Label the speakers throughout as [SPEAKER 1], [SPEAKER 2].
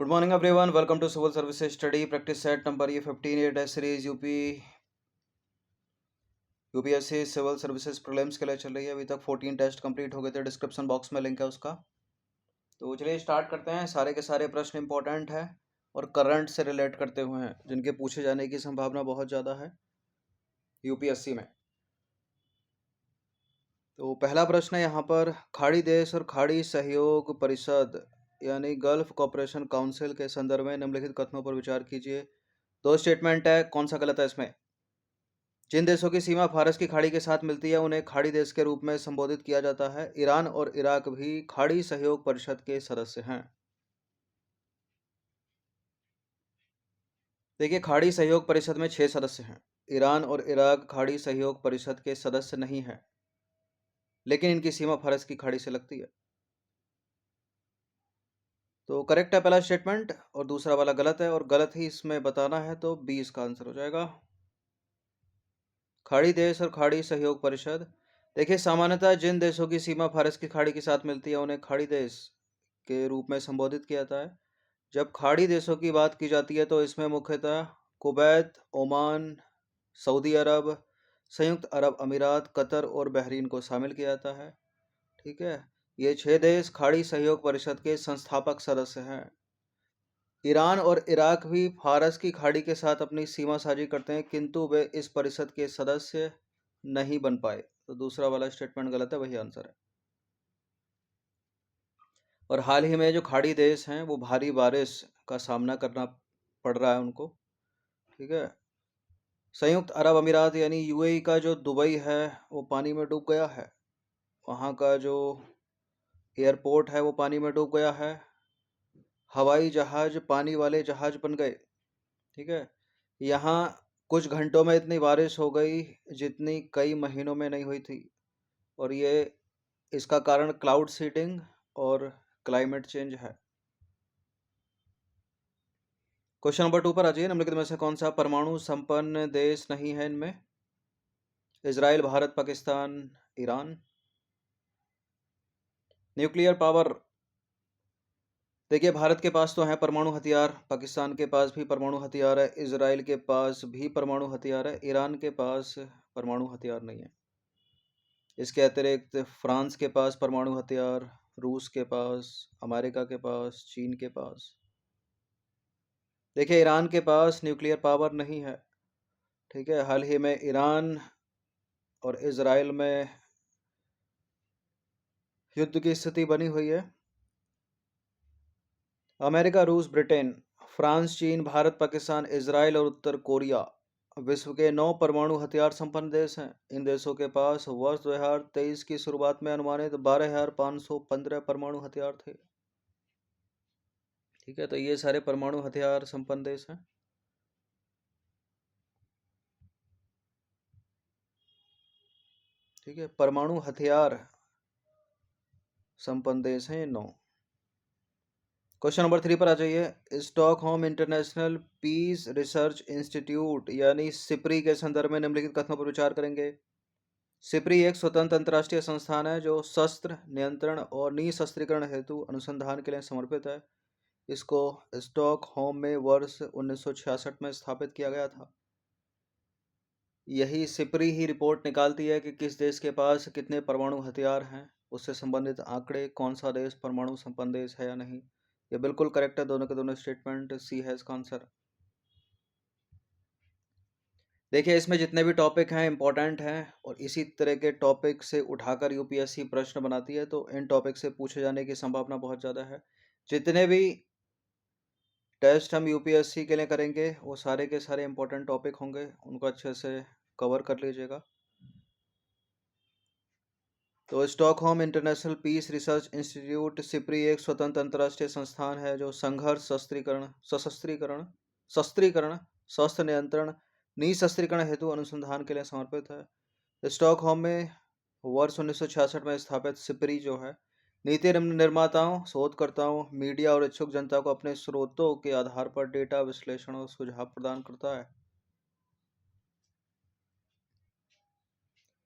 [SPEAKER 1] Good morning, everyone. Welcome to Civil Services Study Practice Set number ये 15 test series UPSC civil services prelims के लिए चल रही है। अभी तक 14 टेस्ट कंप्लीट हो गए थे। डिस्क्रिप्शन बॉक्स में लिंक है उसका। तो चलिए स्टार्ट करते हैं। सारे के सारे प्रश्न इंपॉर्टेंट है और करंट से रिलेट करते हुए हैं, जिनके पूछे जाने की संभावना बहुत ज़्यादा है यूपीएससी में। तो पहला प्रश्न है यहाँ पर, खाड़ी देश और खाड़ी सहयोग परिषद यानी गल्फ कॉपरेशन काउंसिल के संदर्भ में निम्नलिखित कथनों पर विचार कीजिए। दो स्टेटमेंट है, कौन सा गलत है इसमें? जिन देशों की सीमा फारस की खाड़ी के साथ मिलती है उन्हें खाड़ी देश के रूप में संबोधित किया जाता है। ईरान और इराक भी खाड़ी सहयोग परिषद के सदस्य हैं। देखिए, खाड़ी सहयोग परिषद में 6 सदस्य हैं। ईरान और इराक खाड़ी सहयोग परिषद के सदस्य नहीं है, लेकिन इनकी सीमा फारस की खाड़ी से लगती है। तो करेक्ट है पहला स्टेटमेंट और दूसरा वाला गलत है, और गलत ही इसमें बताना है, तो 20 का आंसर हो जाएगा। खाड़ी देश और खाड़ी सहयोग परिषद, देखिए सामान्यतः जिन देशों की सीमा फारस की खाड़ी के साथ मिलती है उन्हें खाड़ी देश के रूप में संबोधित किया जाता है। जब खाड़ी देशों की बात की जाती है तो इसमें मुख्यतः कुवैत, ओमान, सऊदी अरब, संयुक्त अरब अमीरात, कतर और बहरीन को शामिल किया जाता है। ठीक है, ये 6 देश खाड़ी सहयोग परिषद के संस्थापक सदस्य हैं। ईरान और इराक भी फारस की खाड़ी के साथ अपनी सीमा साझी करते हैं, किंतु वे इस परिषद के सदस्य नहीं बन पाए। तो दूसरा वाला स्टेटमेंट गलत है, वही आंसर है। और हाल ही में जो खाड़ी देश हैं वो भारी बारिश का सामना करना पड़ रहा है उनको। ठीक है, संयुक्त अरब अमीरात यानी यूएई का जो दुबई है वो पानी में डूब गया है। वहाँ का जो एयरपोर्ट है वो पानी में डूब गया है। हवाई जहाज पानी वाले जहाज बन गए। ठीक है, यहाँ कुछ घंटों में इतनी बारिश हो गई जितनी कई महीनों में नहीं हुई थी, और ये इसका कारण क्लाउड सीडिंग और क्लाइमेट चेंज है। क्वेश्चन नंबर 2 पर आ जाइए। निम्नलिखित में से कौन सा परमाणु संपन्न देश नहीं है इनमें? Israel, Bharat, Pakistan, Iran. Nuclear power, देखिए भारत के पास तो है परमाणु हथियार, पाकिस्तान के पास भी परमाणु हथियार है, इजराइल के पास भी परमाणु हथियार है, ईरान के पास परमाणु हथियार नहीं है। इसके अतिरिक्त फ्रांस के पास परमाणु हथियार, रूस के पास, अमेरिका के पास, चीन के पास। देखिए ईरान के पास न्यूक्लियर पावर नहीं है। ठीक है, हाल ही में ईरान और इजराइल में युद्ध की स्थिति बनी हुई है। अमेरिका, रूस, ब्रिटेन, फ्रांस, चीन, भारत, पाकिस्तान, इजराइल और उत्तर कोरिया विश्व के 9 परमाणु हथियार संपन्न देश हैं। इन देशों के पास वर्ष 2023 की शुरुआत में अनुमानित 12,515 परमाणु हथियार थे। ठीक है, तो ये सारे परमाणु हथियार संपन्न देश हैं। ठीक है, परमाणु हथियार संपन्न देश हैं ये 9। क्वेश्चन नंबर 3 पर आ जाइए। Stockholm International Peace Research Institute यानी सिप्री के संदर्भ में निम्नलिखित कथनों पर विचार करेंगे। सिप्री एक स्वतंत्र अंतर्राष्ट्रीय संस्थान है जो शस्त्र नियंत्रण और निशस्त्रीकरण हेतु अनुसंधान के लिए समर्पित है। इसको स्टॉकहोम में वर्ष 1966 में स्थापित किया गया था। यही सिप्री ही रिपोर्ट निकालती है कि किस देश के पास कितने परमाणु हथियार हैं, उससे संबंधित आंकड़े, कौन सा देश परमाणु संपन्न देश है या नहीं। ये बिल्कुल करेक्ट है, दोनों के दोनों स्टेटमेंट। सी है इसका आंसर। देखिए इसमें जितने भी टॉपिक हैं इंपॉर्टेंट हैं और इसी तरह के टॉपिक से उठाकर यूपीएससी प्रश्न बनाती है, तो इन टॉपिक से पूछे जाने की संभावना बहुत ज़्यादा है। जितने भी टेस्ट हम यूपीएससी के लिए करेंगे वो सारे के सारे इंपॉर्टेंट टॉपिक होंगे, उनको अच्छे से कवर कर लीजिएगा। तो Stockholm International Peace Research Institute SIPRI एक स्वतंत्र अंतर्राष्ट्रीय संस्थान है जो संघर्ष, शस्त्रीकरण, शस्त्र नियंत्रण, निशस्त्रीकरण हेतु अनुसंधान के लिए समर्पित है। स्टॉकहोम में वर्ष 1966 में स्थापित सिप्री जो है नीति निर्माताओं, शोधकर्ताओं, मीडिया और इच्छुक जनता को अपने स्रोतों के आधार पर डेटा विश्लेषण और सुझाव प्रदान करता है।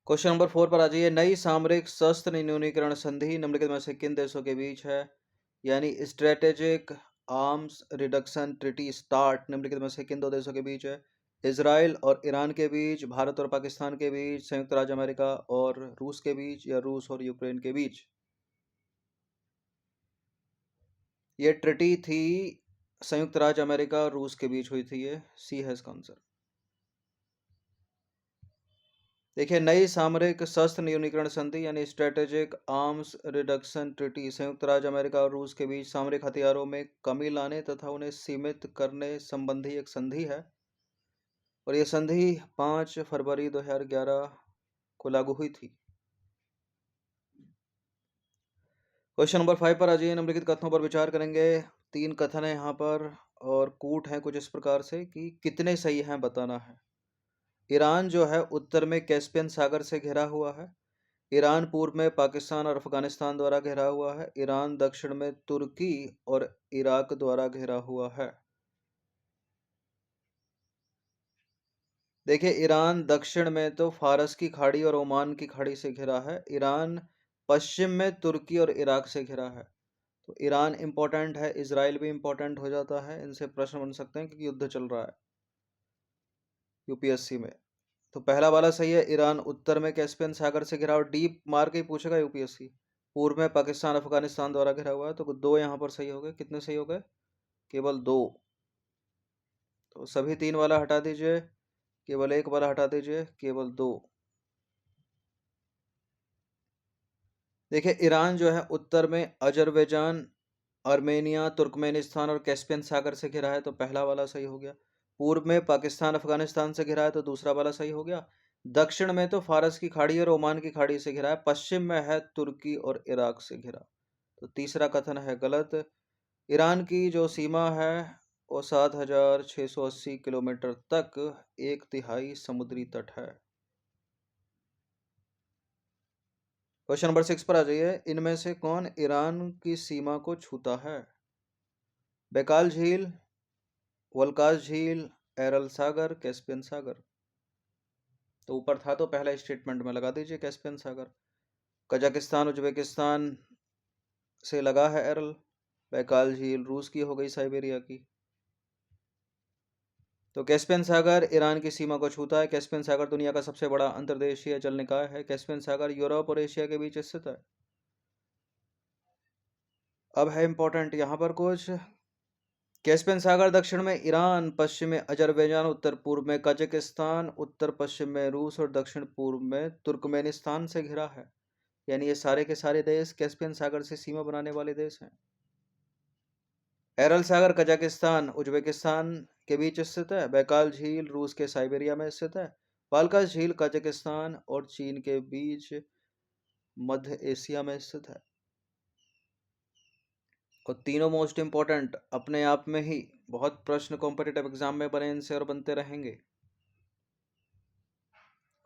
[SPEAKER 1] क्वेश्चन नंबर 4 पर आ जाइए। नई सामरिक शस्त्र न्यूनीकरण संधि निम्नलिखित में से किन देशों के बीच है? यानी strategic arms reduction treaty start निम्नलिखित में से किन दो देशों के बीच है? इजराइल और ईरान के बीच, भारत और पाकिस्तान के बीच, संयुक्त राज्य अमेरिका और रूस के बीच, या रूस और यूक्रेन के बीच? ये ट्रिटी थी संयुक्त राज्य अमेरिका और रूस के बीच हुई थी। ये सी है इसका आंसर। देखिए, नई सामरिक शस्त्र न्यूनीकरण संधि यानी स्ट्रेटेजिक आर्म्स रिडक्शन ट्रिटी संयुक्त राज्य अमेरिका और रूस के बीच सामरिक हथियारों में कमी लाने तथा उन्हें सीमित करने संबंधी एक संधि है, और ये संधि 5 फरवरी 2011 को लागू हुई थी। क्वेश्चन नंबर 5 पर आ जाइए। निम्नलिखित कथनों पर विचार करेंगे। 3 कथन है यहाँ पर, और कूट है कुछ इस प्रकार से कि कितने सही हैं बताना है। ईरान जो है उत्तर में कैस्पियन सागर से घिरा हुआ है। ईरान पूर्व में पाकिस्तान और अफगानिस्तान द्वारा घिरा हुआ है। ईरान दक्षिण में तुर्की और इराक द्वारा घिरा हुआ है। देखिए, ईरान दक्षिण में तो फारस की खाड़ी और ओमान की खाड़ी से घिरा है। ईरान पश्चिम में तुर्की और इराक से घिरा है। तो ईरान इंपॉर्टेंट है, इजराइल भी इंपॉर्टेंट हो जाता है। इनसे प्रश्न बन सकते हैं क्योंकि युद्ध चल रहा है यूपीएससी में। तो पहला वाला सही है, ईरान उत्तर में कैस्पियन सागर से घिरा, और डीप मार के ही पूछेगा यूपीएससी। पूर्व में पाकिस्तान अफगानिस्तान द्वारा घिरा हुआ है। तो 2 यहाँ पर सही हो गए। कितने सही हो गए? केवल 2। तो सभी 3 वाला हटा दीजिए, केवल 1 वाला हटा दीजिए, केवल 2। देखिए, ईरान जो है उत्तर में अजरबैजान, आर्मेनिया, तुर्कमेनिस्तान और कैस्पियन सागर से घिरा है, तो पहला वाला सही हो गया। पूर्व में पाकिस्तान अफगानिस्तान से घिरा है, तो दूसरा वाला सही हो गया। दक्षिण में तो फारस की खाड़ी और ओमान की खाड़ी से घिरा है। पश्चिम में है तुर्की और इराक से घिरा, तो तीसरा कथन है गलत। ईरान की जो सीमा है वो 7,680 किलोमीटर तक 1/3 समुद्री तट है। क्वेश्चन नंबर 6 पर आ जाइए। इनमें से कौन ईरान की सीमा को छूता है? बैकाल झील, वोल्कास झील, एरल सागर, कैस्पियन सागर। तो ऊपर था तो पहला स्टेटमेंट में लगा दीजिए कैस्पियन सागर। कजाकिस्तान उज्बेकिस्तान से लगा है एरल। बैकाल झील रूस की हो गई, साइबेरिया की। तो कैस्पियन सागर ईरान की सीमा को छूता है। कैस्पियन सागर दुनिया का सबसे बड़ा अंतर्देशीय जल निकाय है। कैस्पियन सागर यूरोप और एशिया के बीच स्थित है। अब है इंपॉर्टेंट यहाँ पर कुछ। कैस्पियन सागर दक्षिण में ईरान, पश्चिम में अजरबैजान, उत्तर पूर्व में कजाकिस्तान, उत्तर पश्चिम में रूस और दक्षिण पूर्व में तुर्कमेनिस्तान से घिरा है। यानी ये सारे के सारे देश कैस्पियन सागर से सीमा बनाने वाले देश हैं। एरल सागर कजाकिस्तान उज्बेकिस्तान के बीच स्थित है। बैकाल झील रूस के साइबेरिया में स्थित है। बाल्कास झील कजाकिस्तान और चीन के बीच मध्य एशिया में स्थित है। और तीनों मोस्ट इंपॉर्टेंट अपने आप में ही बहुत प्रश्न कॉम्पिटिटिव एग्जाम में बने इनसे और बनते रहेंगे।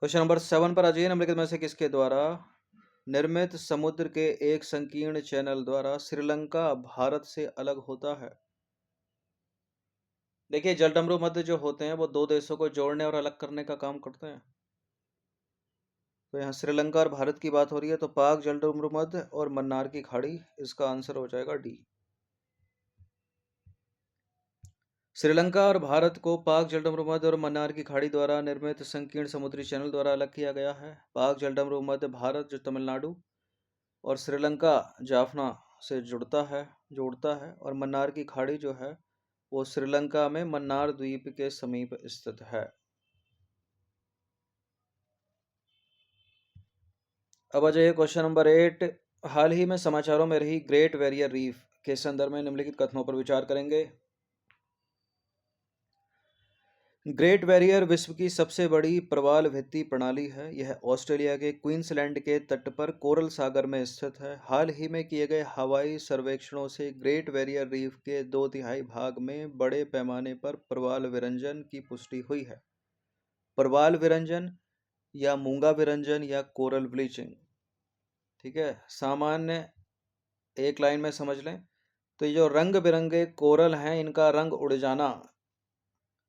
[SPEAKER 1] क्वेश्चन नंबर 7 पर आ जाइए। निम्नलिखित में से किसके द्वारा निर्मित समुद्र के एक संकीर्ण चैनल द्वारा श्रीलंका भारत से अलग होता है? देखिए, जलडमरू मध्य जो होते हैं वो 2 देशों को जोड़ने और अलग करने का काम करते हैं। तो यहाँ श्रीलंका और भारत की बात हो रही है, तो पाक जलडमरू मध्य और मन्नार की खाड़ी, इसका आंसर हो जाएगा डी। श्रीलंका और भारत को पाक जलडमरू मध्य और मन्नार की खाड़ी द्वारा निर्मित संकीर्ण समुद्री चैनल द्वारा अलग किया गया है। पाक जलडमरू मध्य भारत जो तमिलनाडु और श्रीलंका जाफना से जोड़ता है, और मन्नार की खाड़ी जो है वो श्रीलंका में मन्नार द्वीप के समीप स्थित है। अब आ जाइए क्वेश्चन नंबर 8। हाल ही में समाचारों में रही ग्रेट बैरियर रीफ के संदर्भ में निम्नलिखित कथनों पर विचार करेंगे। ग्रेट बैरियर विश्व की सबसे बड़ी प्रवाल भित्ति प्रणाली है। यह ऑस्ट्रेलिया के क्वींसलैंड के तट पर कोरल सागर में स्थित है। हाल ही में किए गए हवाई सर्वेक्षणों से ग्रेट बैरियर रीफ के 2/3 भाग में बड़े पैमाने पर प्रवाल विरंजन की पुष्टि हुई है। प्रवाल विरंजन या मूंगा विरंजन या कोरल ब्लीचिंग, ठीक है, सामान्य एक लाइन में समझ लें तो ये जो रंग बिरंगे कोरल हैं इनका रंग उड़ जाना,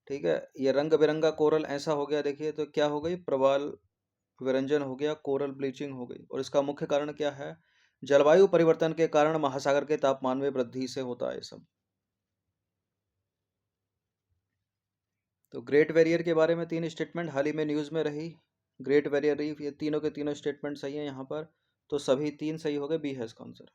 [SPEAKER 1] ठीक है, ये रंग बिरंगा कोरल ऐसा हो गया, देखिए तो क्या हो गई, प्रवाल विरंजन हो गया, कोरल ब्लीचिंग हो गई। और इसका मुख्य कारण क्या है? जलवायु परिवर्तन के कारण महासागर के तापमान में वृद्धि से होता है सब। तो ग्रेट बैरियर के बारे में 3 स्टेटमेंट हाल ही में न्यूज़ में रही। ग्रेट बैरियर रीफ, ये तीनों के तीनों स्टेटमेंट सही हैं यहाँ पर। तो सभी 3 सही हो गए, बी है इसका आंसर।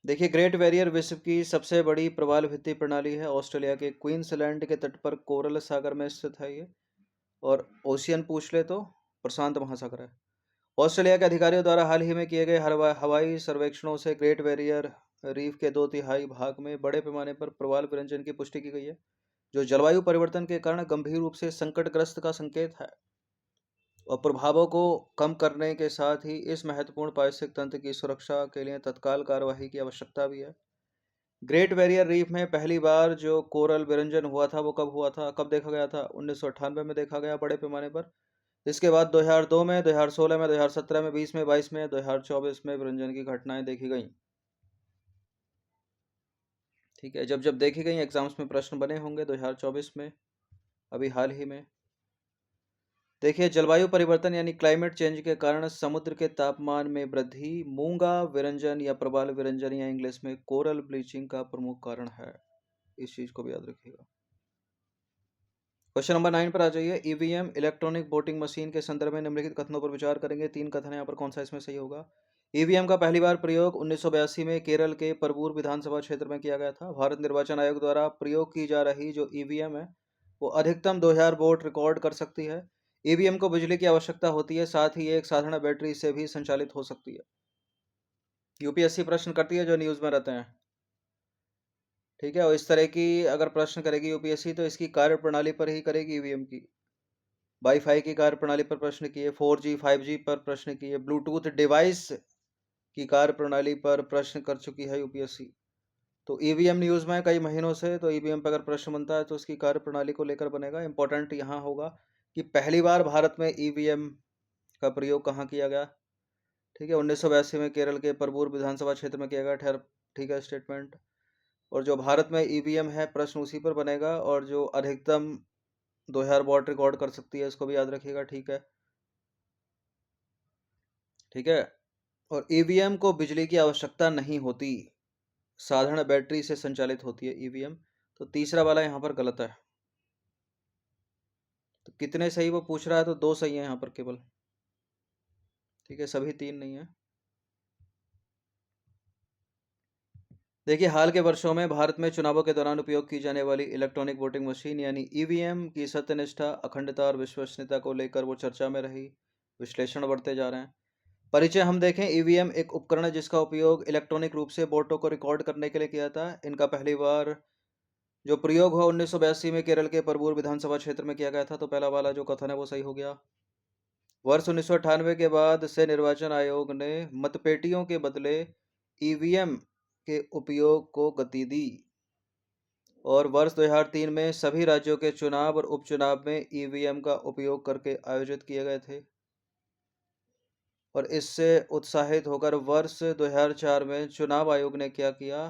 [SPEAKER 1] देखिए, ग्रेट बैरियर विश्व की सबसे बड़ी प्रवाल भित्ति प्रणाली है। ऑस्ट्रेलिया के क्वींसलैंड के तट पर कोरल सागर में स्थित है ये। और ओशियन पूछ ले तो प्रशांत महासागर है। ऑस्ट्रेलिया के अधिकारियों द्वारा हाल ही में किए गए हवाई सर्वेक्षणों से ग्रेट बैरियर रीफ के 2/3 भाग में बड़े पैमाने पर प्रवाल विरंजन की पुष्टि की गई है, जो जलवायु परिवर्तन के कारण गंभीर रूप से संकटग्रस्त का संकेत है और प्रभावों को कम करने के साथ ही इस महत्वपूर्ण पारिस्थितिक तंत्र की सुरक्षा के लिए तत्काल कार्यवाही की आवश्यकता भी है। ग्रेट बैरियर रीफ में पहली बार जो कोरल विरंजन हुआ था वो कब हुआ था, कब देखा गया था? 1998 में देखा गया बड़े पैमाने पर। इसके बाद 2002 में, 2016 में, 2017 में, 20 में, 22 में, 2024 में विरंजन की घटनाएं देखी गई। ठीक है, जब जब देखी गई एग्जाम्स में प्रश्न बने होंगे 2024 में, अभी हाल ही में। देखिए, जलवायु परिवर्तन यानी क्लाइमेट चेंज के कारण समुद्र के तापमान में वृद्धि मूंगा विरंजन या प्रवाल विरंजन या इंग्लिश में कोरल ब्लीचिंग का प्रमुख कारण है। इस चीज को भी याद रखिएगा। क्वेश्चन नंबर 9 पर आ जाइए। ईवीएम इलेक्ट्रॉनिक वोटिंग मशीन के संदर्भ में निम्नलिखित कथनों पर विचार करेंगे। 3 कथन है यहाँ पर, कौन सा इसमें सही होगा? ईवीएम का पहली बार प्रयोग 1982 में केरल के परवूर विधानसभा क्षेत्र में किया गया था। भारत निर्वाचन आयोग द्वारा प्रयोग की जा रही जो ईवीएम है वो अधिकतम 2000 वोट रिकॉर्ड कर सकती है। ईवीएम को बिजली की आवश्यकता होती है, साथ ही एक साधारण बैटरी से भी संचालित हो सकती है। यूपीएससी प्रश्न करती है जो न्यूज में रहते हैं। ठीक है, और इस तरह की अगर प्रश्न करेगी यूपीएससी तो इसकी कार्य प्रणाली पर ही करेगी। ईवीएम की वाईफाई की कार्य प्रणाली पर प्रश्न किए, 4G 5G पर प्रश्न किए, ब्लूटूथ डिवाइस की कार्य प्रणाली पर प्रश्न कर चुकी है यूपीएससी। तो ईवीएम न्यूज में कई महीनों से, तो ईवीएम पर अगर प्रश्न बनता है तो उसकी कार्य प्रणाली को लेकर बनेगा। इंपॉर्टेंट यहाँ होगा कि पहली बार भारत में ईवीएम का प्रयोग कहाँ किया गया। ठीक है, 1982 में केरल के परवूर विधानसभा क्षेत्र में किया गया। ठहर, ठीक है स्टेटमेंट। और जो भारत में ईवीएम है प्रश्न उसी पर बनेगा, और जो अधिकतम 2000 वॉट रिकॉर्ड कर सकती है इसको भी याद रखिएगा। ठीक है, ठीक है। और ईवीएम को बिजली की आवश्यकता नहीं होती, साधारण बैटरी से संचालित होती है ईवीएम। तो तीसरा वाला यहाँ पर गलत है। तो कितने सही वो पूछ रहा है, तो 2 सही है यहाँ पर केवल। ठीक है, सभी 3 नहीं है। देखिए, हाल के वर्षों में भारत में चुनावों के दौरान उपयोग की जाने वाली इलेक्ट्रॉनिक वोटिंग मशीन यानी ईवीएम की सत्यनिष्ठा, अखंडता और विश्वसनीयता को लेकर वो चर्चा में रही। विश्लेषण बढ़ते जा रहे हैं। परिचय हम देखें। ईवीएम एक उपकरण है जिसका उपयोग इलेक्ट्रॉनिक रूप से वोटों को रिकॉर्ड करने के लिए किया था। इनका पहली बार जो प्रयोग हुआ 1982 में केरल के परवूर विधानसभा क्षेत्र में किया गया था। तो पहला वाला जो कथन है वो सही हो गया। वर्ष 1998 के बाद से निर्वाचन आयोग ने मतपेटियों के बदले ईवीएम के उपयोग को गति दी और वर्ष 2003 में सभी राज्यों के चुनाव और उपचुनाव में ईवीएम का उपयोग करके आयोजित किए गए थे। और इससे उत्साहित होकर वर्ष 2004 में चुनाव आयोग ने क्या किया?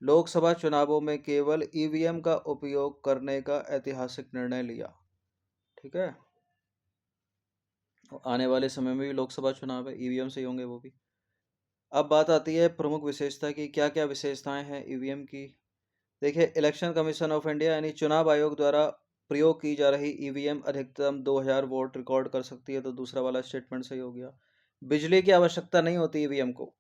[SPEAKER 1] लोकसभा चुनावों में केवल ईवीएम का उपयोग करने का ऐतिहासिक निर्णय लिया। ठीक है, आने वाले समय में भी लोकसभा चुनाव है, ईवीएम से ही होंगे वो भी। अब बात आती है प्रमुख विशेषता की। क्या क्या विशेषताएं हैं ईवीएम की? देखिए, इलेक्शन कमीशन ऑफ इंडिया यानी चुनाव आयोग द्वारा प्रयोग की जा रही ईवीएम अधिकतम 2000 वोट रिकॉर्ड कर सकती है। तो दूसरा वाला स्टेटमेंट सही हो गया। बिजली की आवश्यकता नहीं होती ईवीएम को,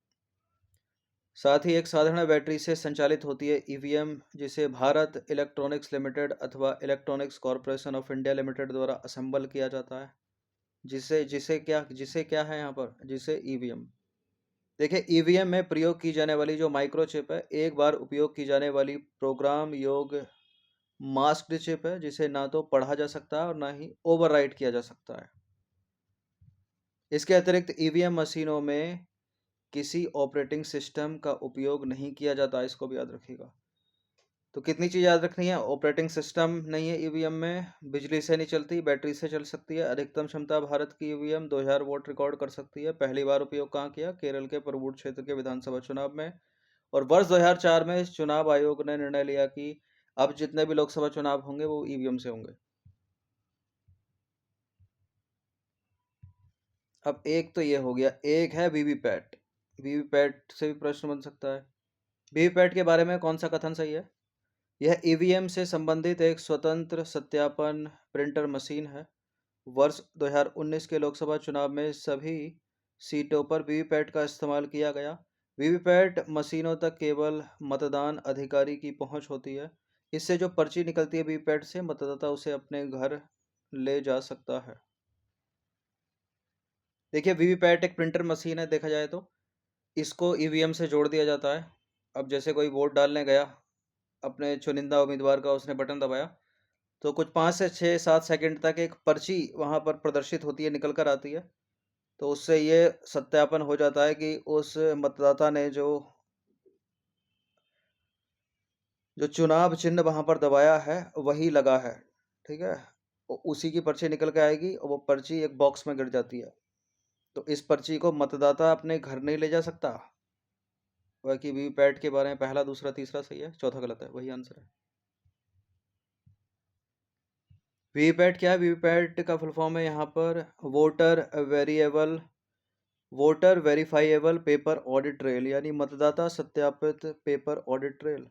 [SPEAKER 1] साथ ही एक साधारण बैटरी से संचालित होती है ईवीएम, जिसे भारत इलेक्ट्रॉनिक्स लिमिटेड अथवा electronics corporation of India limited द्वारा असेंबल किया जाता है। जिसे क्या है यहाँ पर, जिसे ईवीएम। देखिए, ईवीएम में प्रयोग की जाने वाली जो माइक्रोचिप है, एक बार उपयोग की जाने वाली प्रोग्राम योग्य मास्क्ड चिप है, जिसे ना तो पढ़ा जा सकता है और ना ही ओवरराइट किया जा सकता है। इसके अतिरिक्त ईवीएम मशीनों में किसी ऑपरेटिंग सिस्टम का उपयोग नहीं किया जाता, इसको भी याद रखिएगा। तो कितनी चीज़ याद रखनी है? ऑपरेटिंग सिस्टम नहीं है ईवीएम में, बिजली से नहीं चलती, बैटरी से चल सकती है। अधिकतम क्षमता भारत की ईवीएम 2000 वोट रिकॉर्ड कर सकती है। पहली बार उपयोग कहाँ किया? केरल के परवूर क्षेत्र के विधानसभा चुनाव में। और वर्ष 2004 में चुनाव आयोग ने निर्णय लिया कि अब जितने भी लोकसभा चुनाव होंगे वो ईवीएम से होंगे। अब एक तो ये हो गया, एक है वीवीपैट। वीवीपैट से भी प्रश्न बन सकता है। वीवीपैट के बारे में कौन सा कथन सही है? यह ईवीएम से संबंधित एक स्वतंत्र सत्यापन प्रिंटर मशीन है। वर्ष 2019 के लोकसभा चुनाव में सभी सीटों पर वीवीपैट का इस्तेमाल किया गया। वीवीपैट मशीनों तक केवल मतदान अधिकारी की पहुंच होती है। इससे जो पर्ची निकलती है वीवीपैट से, मतदाता उसे अपने घर ले जा सकता है। देखिए, वीवीपैट एक प्रिंटर मशीन है देखा जाए तो। इसको ईवीएम से जोड़ दिया जाता है। अब जैसे कोई वोट डालने गया, अपने चुनिंदा उम्मीदवार का उसने बटन दबाया, तो कुछ 5 से 6 7 सेकंड तक एक पर्ची वहां पर प्रदर्शित होती है, निकल कर आती है। तो उससे ये सत्यापन हो जाता है कि उस मतदाता ने जो जो चुनाव चिन्ह वहां पर दबाया है वही लगा है। ठीक है। उसी की पर्ची निकल के आएगी और वो पर्ची एक बॉक्स में गिर जाती है। तो इस पर्ची को मतदाता अपने घर नहीं ले जा सकता। बाकी वीवीपैट के बारे में पहला दूसरा तीसरा सही है, चौथा गलत है, वही आंसर है। वीवीपैट क्या है? वीवीपैट का फुल फॉर्म है यहाँ पर voter verifiable paper audit trail, यानी मतदाता सत्यापित paper audit trail.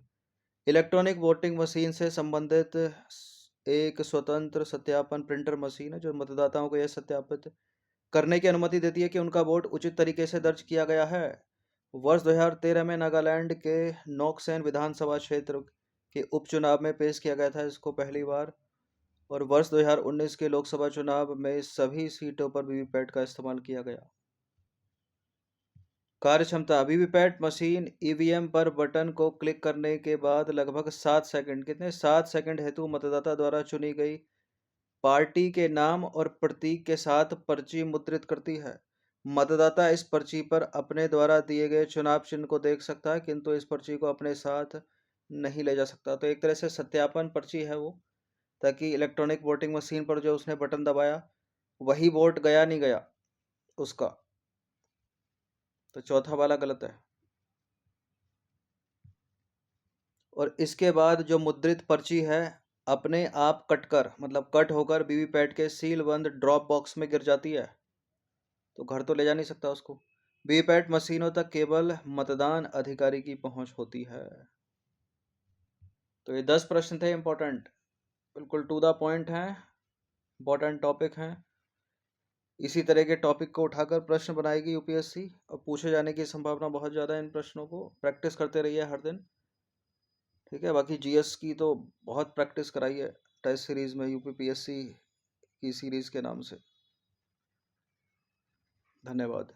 [SPEAKER 1] Electronic voting machine से संबंधित एक स्वतंत्र सत्यापन प्रिंटर मशीन है जो मतदाताओं को यह सत्यापित करने की अनुमति देती है कि उनका वोट उचित तरीके से दर्ज किया गया है। वर्ष 2013 में नागालैंड के नोकसेन विधानसभा क्षेत्र के उपचुनाव में पेश किया गया था इसको पहली बार। और वर्ष 2019 के लोकसभा चुनाव में सभी सीटों पर वीवीपैट का इस्तेमाल किया गया। कार्यक्षमता: वीवीपैट मशीन ईवीएम पर बटन को क्लिक करने के बाद लगभग 7 सेकंड, कितने 7 सेकंड हेतु मतदाता द्वारा चुनी गई पार्टी के नाम और प्रतीक के साथ पर्ची मुद्रित करती है। मतदाता इस पर्ची पर अपने द्वारा दिए गए चुनाव चिन्ह को देख सकता है, किंतु इस पर्ची को अपने साथ नहीं ले जा सकता। तो एक तरह से सत्यापन पर्ची है वो, ताकि इलेक्ट्रॉनिक वोटिंग मशीन पर जो उसने बटन दबाया वही वोट गया नहीं गया उसका। तो चौथा वाला गलत है। और इसके बाद जो मुद्रित पर्ची है अपने आप कटकर, मतलब कट होकर वीवीपैट के सील बंद ड्रॉप बॉक्स में गिर जाती है। तो घर तो ले जा नहीं सकता उसको। वीवीपैट मशीनों तक केवल मतदान अधिकारी की पहुंच होती है। तो ये 10 प्रश्न थे इंपॉर्टेंट, बिल्कुल टू द पॉइंट हैं, इंपॉर्टेंट टॉपिक हैं। इसी तरह के टॉपिक को उठाकर प्रश्न बनाएगी यूपीएससी और पूछे जाने की संभावना बहुत ज़्यादा है। इन प्रश्नों को प्रैक्टिस करते रहिए हर दिन। ठीक है। बाकी जीएस की तो बहुत प्रैक्टिस कराई है टेस्ट सीरीज में, यूपीपीएससी की सीरीज के नाम से। धन्यवाद।